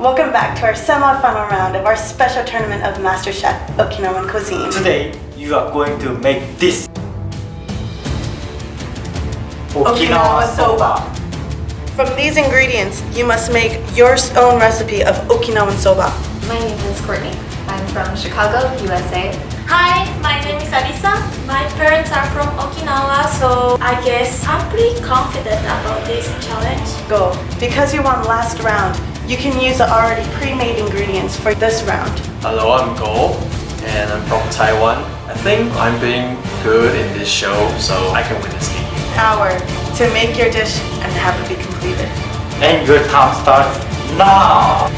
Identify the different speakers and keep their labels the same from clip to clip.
Speaker 1: Welcome back to our semi-final round of our special tournament of MasterChef Okinawan cuisine.
Speaker 2: Today, you are going to make this
Speaker 1: Okinawa Soba. From these ingredients, you must make your own recipe of Okinawan Soba.
Speaker 3: My name is Courtney. I'm from Chicago, USA.
Speaker 4: Hi, my name is Arisa. My parents are from Okinawa, so I guess I'm pretty confident about this challenge.
Speaker 1: Go. Because you won last round, you can use the already pre-made ingredients for this round.
Speaker 5: Hello, I'm Go, and I'm from Taiwan. I think I'm being good in this show, so I can win this game.
Speaker 1: Hour to make your dish and have it be completed.
Speaker 2: and your time starts now!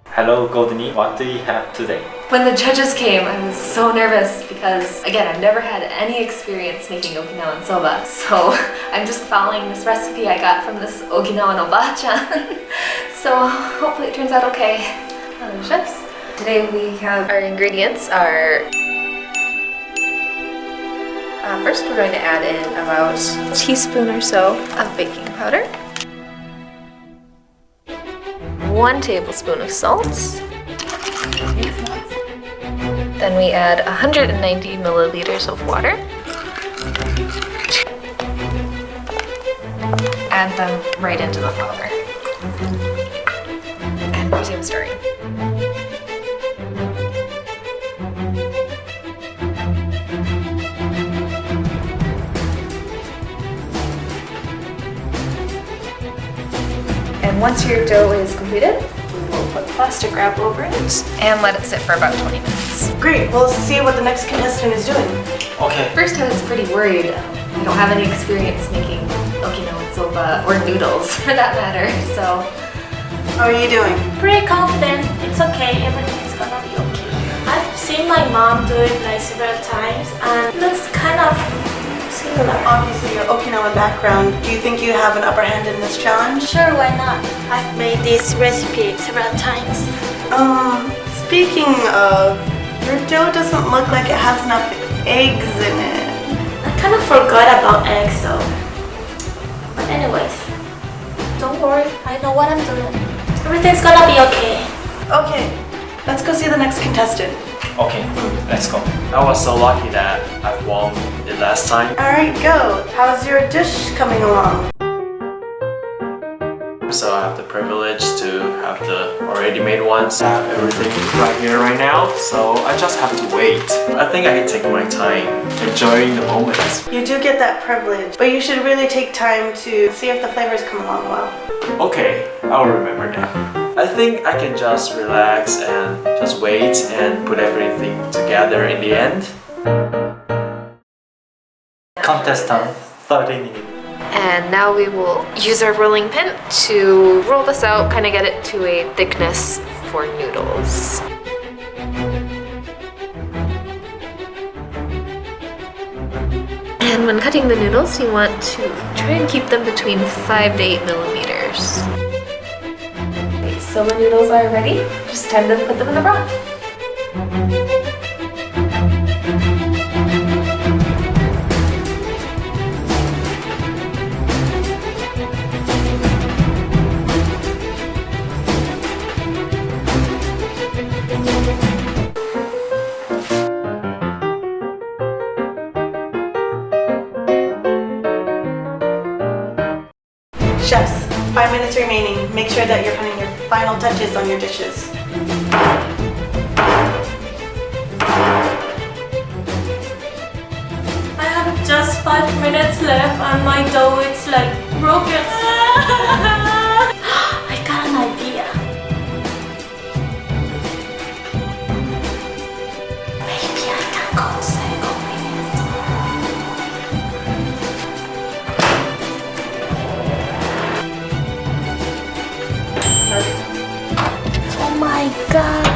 Speaker 2: Hello Courtney, what do you have today?
Speaker 3: When the judges came, I was so nervous because, again, I've never had any experience making Okinawan soba. So I'm just following this recipe I got from this Okinawan oba-chan. So hopefully it turns out okay. Hello chefs. Today we have our ingredients are... first we're going to add in about a teaspoon or so of baking powder. 1 tablespoon of salt. Then we add 190 milliliters of water. Add them right into the flour. And resume stirring. And once your dough is completed, we will put plastic wrap over it and let it sit for about 20 minutes.
Speaker 1: Great, we'll see what the next contestant is doing.
Speaker 2: Okay.
Speaker 3: First, I was pretty worried. I don't have any experience making Okinawan soba or noodles for that matter, so...
Speaker 1: How are you doing?
Speaker 4: Pretty confident. It's okay. Everything is gonna be okay. I've seen my mom do it like several times and it looks kind of similar.
Speaker 1: Obviously, your Okinawan background, do you think you have an upper hand in this challenge?
Speaker 4: Sure, why not? I've made this recipe several times.
Speaker 1: Speaking of, your dough doesn't look like it has enough eggs in it.
Speaker 4: I kind of forgot about eggs though. But anyways, don't worry. I know what I'm doing. Everything's gonna be okay.
Speaker 1: Okay, let's go see the next contestant.
Speaker 2: Okay, let's go.
Speaker 5: I was so lucky that I've won it last time.
Speaker 1: Alright, go. How's your dish coming along?
Speaker 5: So I have the privilege to have the already made ones. I have everything right here right now, so I just have to wait. I think I can take my time, enjoying the moment.
Speaker 1: You do get that privilege, but you should really take time to see if the flavors come along well.
Speaker 5: Okay, I'll remember that. I think I can just relax and just wait and put everything together in the end.
Speaker 2: Contestant 30 minutes.
Speaker 3: And now we will use our rolling pin to roll this out, kind of get it to a thickness for noodles. And when cutting the noodles, you want to try and keep them between 5 to 8 millimeters. Okay, so when noodles are ready, just time to put them in the broth.
Speaker 1: Chefs, 5 minutes remaining. Make sure that you're putting your final touches on your dishes.
Speaker 4: I have just 5 minutes left and my dough is like broken. I got an idea. Maybe I can go to the convenience store. Oh my god.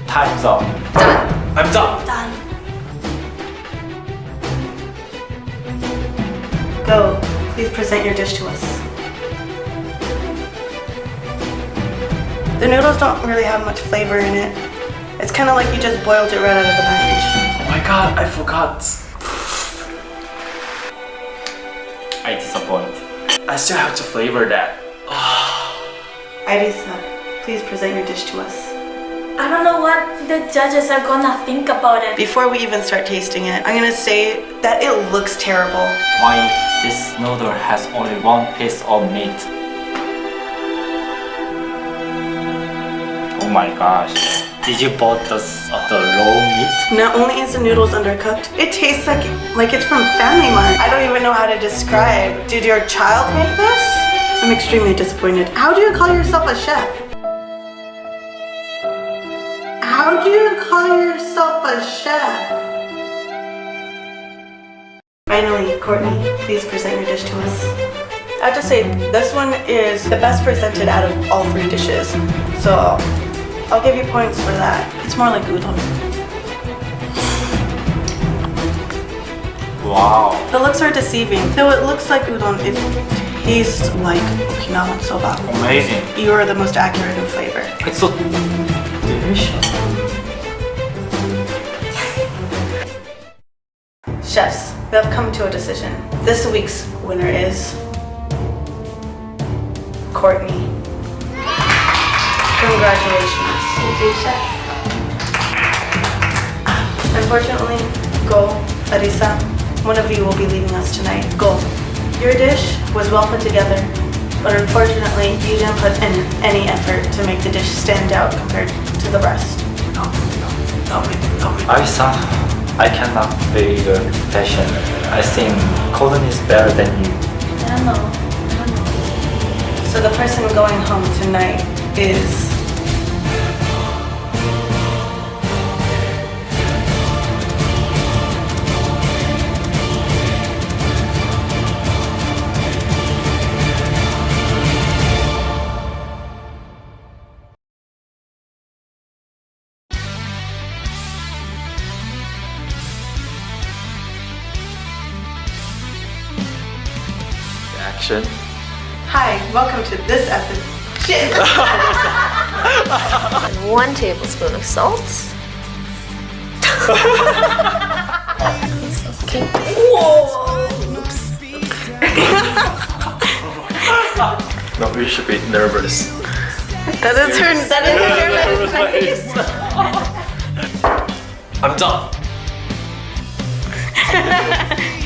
Speaker 2: Time's up.
Speaker 3: Done.
Speaker 5: I'm done.
Speaker 4: Done.
Speaker 1: Go. Please present your dish to us. The noodles don't really have much flavor in it. It's kind of like you just boiled it right out of the package.
Speaker 5: Oh my god, I forgot.
Speaker 2: I disappoint.
Speaker 5: I still have to flavor that.
Speaker 1: Arisa, please present your dish to us.
Speaker 4: I don't know what the judges are gonna think about it.
Speaker 1: Before we even start tasting it, I'm gonna say that it looks terrible.
Speaker 2: Why this noodle has only one piece of meat? Oh my gosh. Did you bought the raw meat?
Speaker 1: Not only is the noodles undercooked, it tastes like it's from Family Mart. I don't even know how to describe. Did your child make this? I'm extremely disappointed. How do you call yourself a chef? How do you call yourself a chef? Finally, Courtney, please present your dish to us. I have to say, this one is the best presented out of all 3 dishes. So I'll give you points for that. It's more like udon.
Speaker 2: Wow.
Speaker 1: The looks are deceiving. Though it looks like udon, it tastes like Okinawa Soba.
Speaker 2: Amazing.
Speaker 1: You are the most accurate in flavor.
Speaker 2: It's so delicious.
Speaker 1: Chefs, we have come to a decision. This week's winner is Courtney. Congratulations.
Speaker 4: Thank you, chef.
Speaker 1: Unfortunately, Go, Arisa, one of you will be leaving us tonight. Go. Your dish was well put together, but unfortunately, you didn't put in any effort to make the dish stand out compared to the rest.
Speaker 2: Arisa, I cannot feel your passion. I think Courtney is better than you.
Speaker 4: I don't know.
Speaker 1: So the person going home tonight is...
Speaker 5: Action.
Speaker 1: Hi, welcome to this episode. Shit.
Speaker 3: 1 tablespoon of salt. Okay.
Speaker 5: No, you should be nervous.
Speaker 1: That is her nervous face.
Speaker 5: I'm done.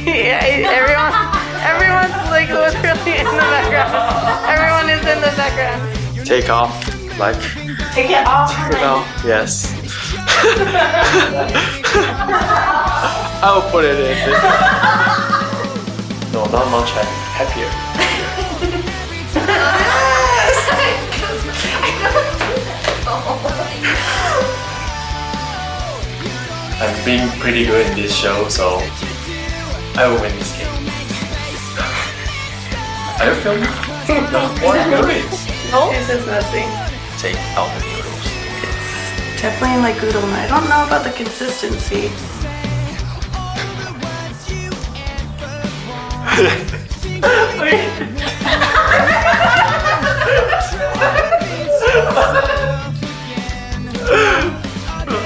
Speaker 1: Yeah, everyone's like literally in the background. Everyone is in the background.
Speaker 5: Take off, like,
Speaker 1: Take it off.
Speaker 5: you know, yes. I'll put it in. No, not much happier. I'm being pretty good in this show, so I will win this game. Are you filming? No, what are you doing?
Speaker 1: This is messy.
Speaker 5: Take out the noodles.
Speaker 1: Definitely like udon. I don't know about the consistency.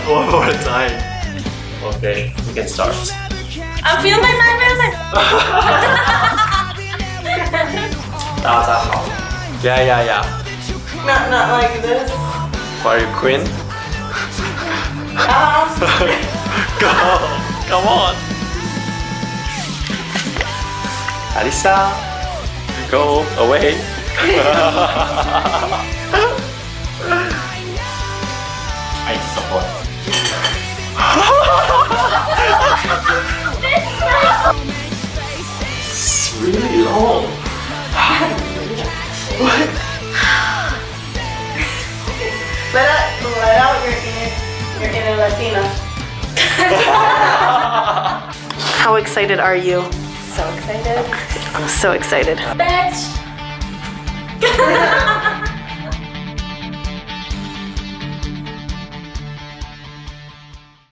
Speaker 5: One more time. Okay, we can start.
Speaker 4: I'm filming.
Speaker 2: 大家好。
Speaker 5: Yeah.
Speaker 1: Not like this.
Speaker 5: Are you queen? Go! Come on! Arisa! Go away!
Speaker 2: I disappoint.
Speaker 5: It's really long. What?
Speaker 1: Let out your inner Latina. How excited are you?
Speaker 3: So excited.
Speaker 1: I'm so excited.
Speaker 4: Bitch.